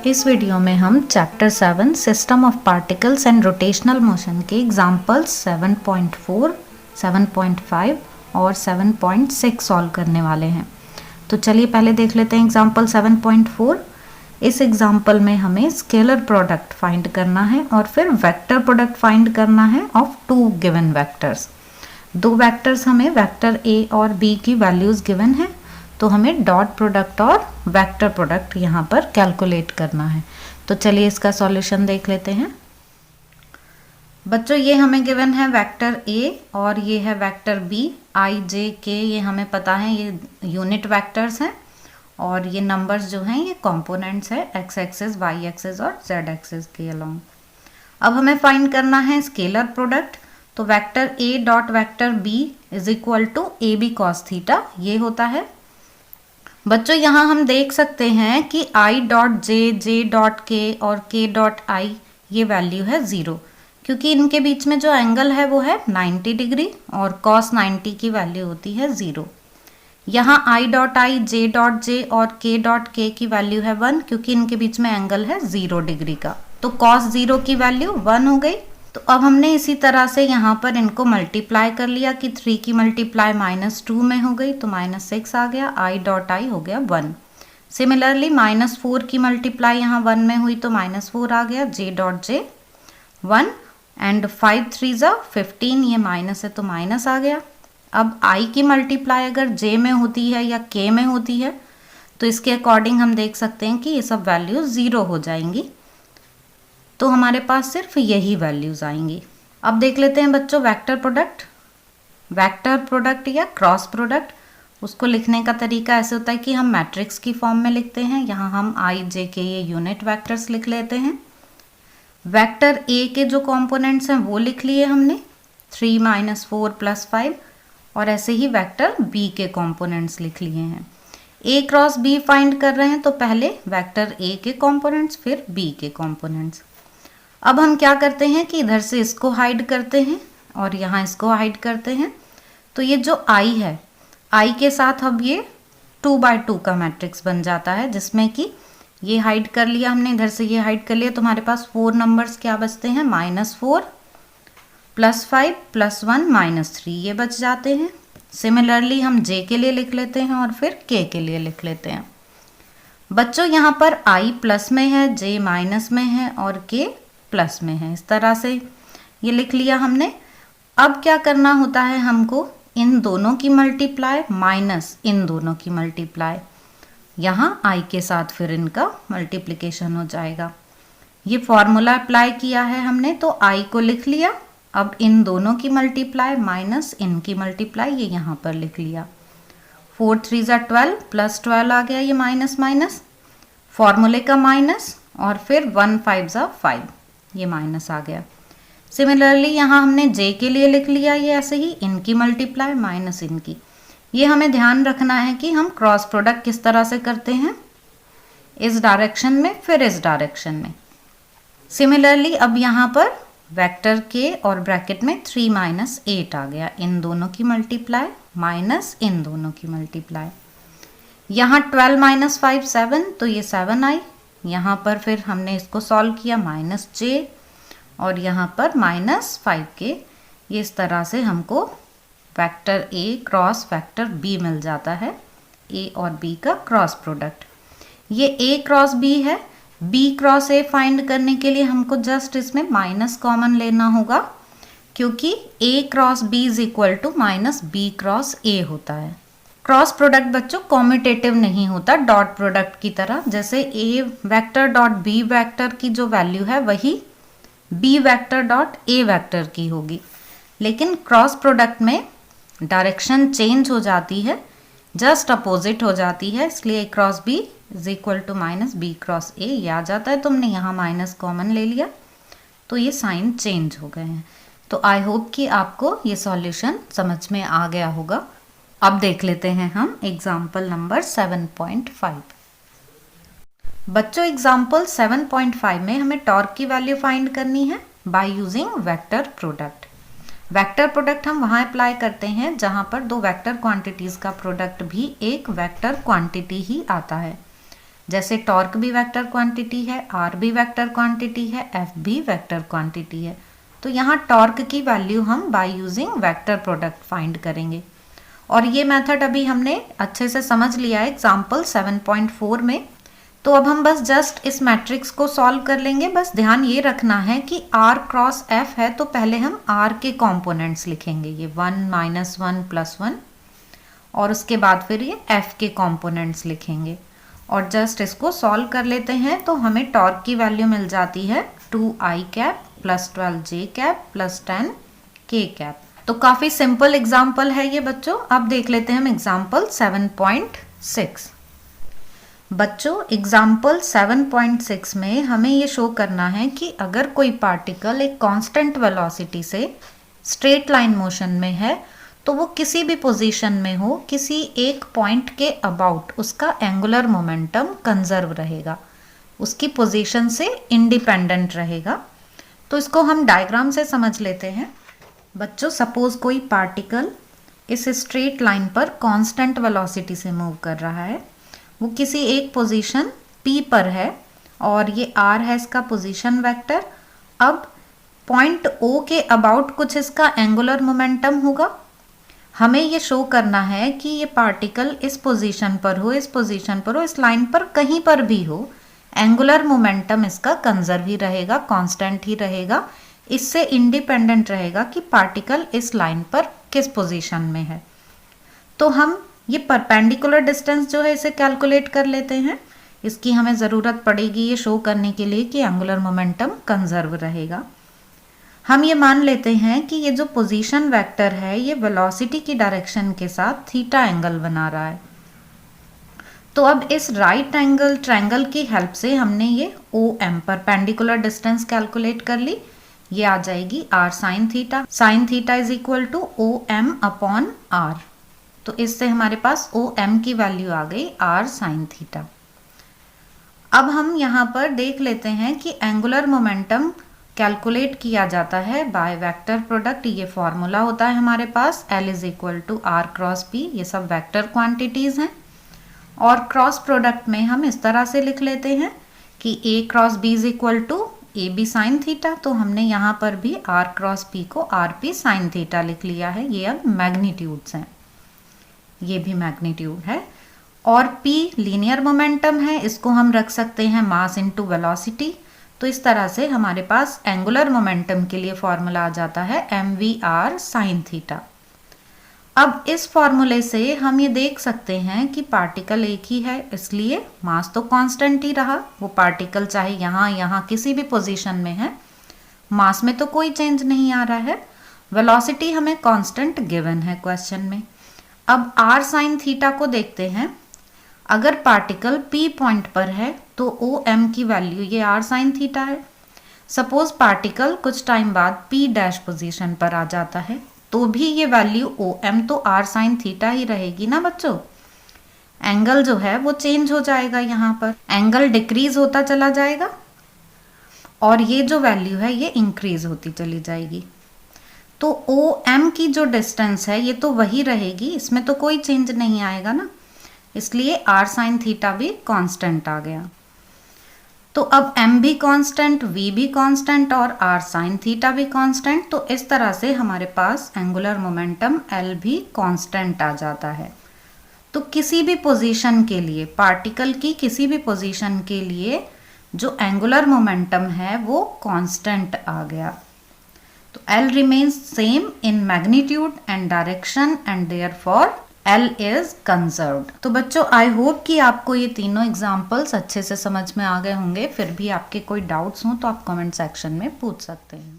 इस वीडियो में हम chapter 7 system of particles and rotational motion के एग्जांपल्स 7.4, 7.5 और 7.6 सॉल्व करने वाले हैं। तो चलिए पहले देख लेते हैं एग्जांपल 7.4। इस एग्जांपल में हमें स्केलर प्रोडक्ट फाइंड करना है और फिर वेक्टर प्रोडक्ट फाइंड करना है ऑफ टू गिवन वेक्टर्स। दो वेक्टर्स हमें वेक्टर ए और बी की वैल्यूज गिवन है, तो हमें डॉट प्रोडक्ट और वेक्टर प्रोडक्ट यहाँ पर कैलकुलेट करना है। तो चलिए इसका सॉल्यूशन देख लेते हैं। बच्चों ये हमें गिवन है वेक्टर ए और ये है वेक्टर बी, आई जे के, ये हमें पता है ये यूनिट वेक्टर्स हैं और ये नंबर्स जो हैं ये कंपोनेंट्स है एक्स एक्सिस, वाई एक्सिस और जेड एक्सिस के अलोंग। अब हमें फाइंड करना है स्केलर प्रोडक्ट। तो vector A dot vector B is equal to A B cos theta, ये होता है। बच्चों यहाँ हम देख सकते हैं कि i dot J, J dot के और k डॉट आई ये वैल्यू है 0, क्योंकि इनके बीच में जो एंगल है वो है 90 डिग्री और cos 90 की वैल्यू होती है 0। यहाँ i dot I, J dot J और k डॉट के की वैल्यू है 1, क्योंकि इनके बीच में एंगल है 0 डिग्री का। तो cos 0 की वैल्यू 1 हो गई। तो अब हमने इसी तरह से यहाँ पर इनको मल्टीप्लाई कर लिया कि 3 की मल्टीप्लाई -2 में हो गई तो -6 आ गया, i डॉट आई हो गया 1। सिमिलरली -4 की मल्टीप्लाई यहाँ 1 में हुई तो -4 आ गया, j डॉट जे 1 एंड 5 3 ज़ा 15, ये माइनस है तो माइनस आ गया। अब i की मल्टीप्लाई अगर j में होती है या k में होती है तो इसके अकॉर्डिंग हम देख सकते हैं कि ये सब वैल्यू 0 हो जाएंगी, तो हमारे पास सिर्फ यही वैल्यूज आएंगी। अब देख लेते हैं बच्चों वेक्टर प्रोडक्ट। वेक्टर प्रोडक्ट या क्रॉस प्रोडक्ट, उसको लिखने का तरीका ऐसे होता है कि हम मैट्रिक्स की फॉर्म में लिखते हैं। यहाँ हम आई जे के ये यूनिट वेक्टर्स लिख लेते हैं। वेक्टर ए के जो कंपोनेंट्स हैं वो लिख लिए हमने 3 -4 +5, और ऐसे ही वेक्टर बी के कंपोनेंट्स लिख लिए हैं। ए क्रॉस बी फाइंड कर रहे हैं तो पहले वेक्टर ए के कंपोनेंट्स फिर बी के कंपोनेंट्स। अब हम क्या करते हैं कि इधर से इसको हाइड करते हैं और यहाँ इसको हाइड करते हैं। तो ये जो i है, i के साथ अब ये 2x2 का मैट्रिक्स बन जाता है, जिसमें कि ये हाइड कर लिया हमने, इधर से ये हाइड कर लिया, तो हमारे पास 4 नंबर्स क्या बचते हैं, -4 +5 +1 -3 ये बच जाते हैं। सिमिलरली हम j के लिए लिख लेते हैं और फिर k के लिए लिख लेते हैं। बच्चों यहाँ पर i प्लस में है, j माइनस में है और k प्लस में है। इस तरह से ये लिख लिया हमने। अब क्या करना होता है हमको, इन दोनों की मल्टीप्लाई माइनस इन दोनों की मल्टीप्लाई, यहाँ i के साथ फिर इनका मल्टीप्लिकेशन हो जाएगा। ये फॉर्मूला अप्लाई किया है हमने, तो i को लिख लिया। अब इन दोनों की मल्टीप्लाई माइनस इनकी मल्टीप्लाई ये यहाँ पर लिख लिया। 4 3 ज़ा 12 +12 आ गया, ये माइनस माइनस फॉर्मूले का माइनस, और फिर 1 5 ज़ा 5 ये माइनस आ गया। सिमिलरली यहाँ हमने j के लिए लिख लिया ये ऐसे ही, इनकी मल्टीप्लाई माइनस इनकी। ये हमें ध्यान रखना है कि हम क्रॉस प्रोडक्ट किस तरह से करते हैं, इस डायरेक्शन में फिर इस डायरेक्शन में। सिमिलरली अब यहाँ पर वेक्टर के और ब्रैकेट में 3 -8 आ गया, इन दोनों की मल्टीप्लाई माइनस इन दोनों की मल्टीप्लाई। यहाँ 12 - 5 7, तो ये 7 आई। यहाँ पर फिर हमने इसको सॉल्व किया -j और यहाँ पर -5 के। ये इस तरह से हमको vector a cross vector b मिल जाता है, a और b का क्रॉस प्रोडक्ट। ये a क्रॉस b है, b क्रॉस a फाइंड करने के लिए हमको जस्ट इसमें माइनस कॉमन लेना होगा, क्योंकि a cross b is equal to -b cross a होता है। क्रॉस प्रोडक्ट बच्चों कॉम्यूटेटिव नहीं होता डॉट प्रोडक्ट की तरह, जैसे a vector dot b vector की जो वैल्यू है वही b vector dot a vector की होगी, लेकिन क्रॉस प्रोडक्ट में डायरेक्शन चेंज हो जाती है, जस्ट अपोजिट हो जाती है, इसलिए a cross b is equal to -b cross a ये आ जाता है। तुमने यहाँ माइनस कॉमन ले लिया तो ये साइन चेंज हो गए हैं। तो आई होप कि आपको ये सॉल्यूशन समझ में आ गया होगा। अब देख लेते हैं हम एग्जाम्पल नंबर 7.5। बच्चों एग्जाम्पल 7.5 में हमें टॉर्क की वैल्यू फाइंड करनी है by using vector product. Vector product हम वहाँ अप्लाई करते हैं जहाँ पर दो वेक्टर क्वांटिटीज़ का प्रोडक्ट भी एक वेक्टर क्वांटिटी ही आता है। जैसे टॉर्क भी वेक्टर क्वांटिटी है, आर भी वेक्टर क्वांटिटी है, एफ भी वेक्टर क्वांटिटी है। तो यहाँ टॉर्क की वैल्यू हम by using vector product find करेंगे। और ये मेथड अभी हमने अच्छे से समझ लिया है एग्जाम्पल 7.4 में। तो अब हम बस जस्ट इस मैट्रिक्स को सॉल्व कर लेंगे। बस ध्यान ये रखना है कि r क्रॉस f है तो पहले हम r के कॉम्पोनेंट्स लिखेंगे, ये 1 -1 +1, और उसके बाद फिर ये f के कॉम्पोनेंट्स लिखेंगे और जस्ट इसको सॉल्व कर लेते हैं। तो हमें टॉर्क की वैल्यू मिल जाती है 2i cap + 12j cap + 10k cap. तो काफ़ी सिंपल एग्जाम्पल है ये बच्चों। अब देख लेते हैं हम एग्जाम्पल 7.6। बच्चों एग्जाम्पल 7.6 में हमें ये शो करना है कि अगर कोई पार्टिकल एक कांस्टेंट वेलोसिटी से स्ट्रेट लाइन मोशन में है तो वो किसी भी पोजीशन में हो, किसी एक पॉइंट के अबाउट उसका एंगुलर मोमेंटम कंजर्व रहेगा, उसकी पोजीशन से इंडिपेंडेंट रहेगा। तो इसको हम डायग्राम से समझ लेते हैं। बच्चों सपोज कोई पार्टिकल इस स्ट्रेट लाइन पर कांस्टेंट वेलोसिटी से मूव कर रहा है, वो किसी एक पोजीशन P पर है और ये R है इसका पोजीशन वेक्टर। अब पॉइंट O के अबाउट कुछ इसका एंगुलर मोमेंटम होगा। हमें ये शो करना है कि ये पार्टिकल इस पोजीशन पर हो, इस पोजीशन पर हो, इस लाइन पर कहीं पर भी हो, एंगुलर मोमेंटम इसका कंजर्व ही रहेगा, कांस्टेंट ही रहेगा, इससे इंडिपेंडेंट रहेगा कि पार्टिकल इस लाइन पर किस पोजीशन में है। तो हम ये परपेंडिकुलर डिस्टेंस जो है इसे कैलकुलेट कर लेते हैं। इसकी हमें ज़रूरत पड़ेगी ये शो करने के लिए कि एंगुलर मोमेंटम कंजर्व रहेगा। हम ये मान लेते हैं कि ये जो पोजीशन वेक्टर है ये वेलोसिटी की डायरेक्शन के साथ थीटा एंगल बना रहा है। तो अब इस राइट एंगल ट्रायंगल की हेल्प से हमने ये OM परपेंडिकुलर डिस्टेंस कैलकुलेट कर ली। ये आ जाएगी r sin theta. sin theta is equal to OM upon r। तो इससे हमारे पास OM की वैल्यू आ गई r sin थीटा। अब हम यहाँ पर देख लेते हैं कि एंगुलर मोमेंटम कैलकुलेट किया जाता है बाय वेक्टर प्रोडक्ट। ये फॉर्मूला होता है हमारे पास L is equal to r cross p। ये सब वेक्टर क्वांटिटीज़ हैं और क्रॉस प्रोडक्ट में हम इस तरह से लिख लेते हैं कि a cross b is equal to AB sine theta. तो हमने यहाँ पर भी r क्रॉस p को RP साइन थीटा लिख लिया है। ये अब मैग्नीट्यूड्स हैं, ये भी मैग्नीट्यूड है। और p लीनियर मोमेंटम है, इसको हम रख सकते हैं मास इनटू वेलोसिटी। तो इस तरह से हमारे पास एंगुलर मोमेंटम के लिए फॉर्मूला आ जाता है mvr साइन थीटा। अब इस फॉर्मूले से हम ये देख सकते हैं कि पार्टिकल एक ही है, इसलिए मास तो कांस्टेंट ही रहा। वो पार्टिकल चाहे यहाँ किसी भी पोजीशन में है, मास में तो कोई चेंज नहीं आ रहा है। वेलोसिटी हमें कांस्टेंट गिवन है क्वेश्चन में। अब r साइन थीटा को देखते हैं। अगर पार्टिकल P पॉइंट पर है तो OM की वैल्यू ये r साइन थीटा है। सपोज पार्टिकल कुछ टाइम बाद P डैश पोजीशन पर आ जाता है तो भी ये वैल्यू OM तो r साइन थीटा ही रहेगी ना बच्चों। एंगल जो है वो चेंज हो जाएगा, यहाँ पर एंगल डिक्रीज होता चला जाएगा और ये जो वैल्यू है ये इंक्रीज होती चली जाएगी। तो OM की जो डिस्टेंस है ये तो वही रहेगी, इसमें तो कोई चेंज नहीं आएगा ना, इसलिए r साइन थीटा भी कांस्टेंट आ गया। तो अब m भी कांस्टेंट, v भी कांस्टेंट और r साइन थीटा भी कांस्टेंट। तो इस तरह से हमारे पास एंगुलर मोमेंटम L भी कांस्टेंट आ जाता है। तो किसी भी पोजीशन के लिए, पार्टिकल की किसी भी पोजीशन के लिए जो एंगुलर मोमेंटम है वो कांस्टेंट आ गया। तो L remains same in magnitude and direction and therefore L is conserved। तो बच्चों आई होप कि आपको ये तीनों एग्जाम्पल्स अच्छे से समझ में आ गए होंगे। फिर भी आपके कोई डाउट्स हों तो आप कमेंट सेक्शन में पूछ सकते हैं।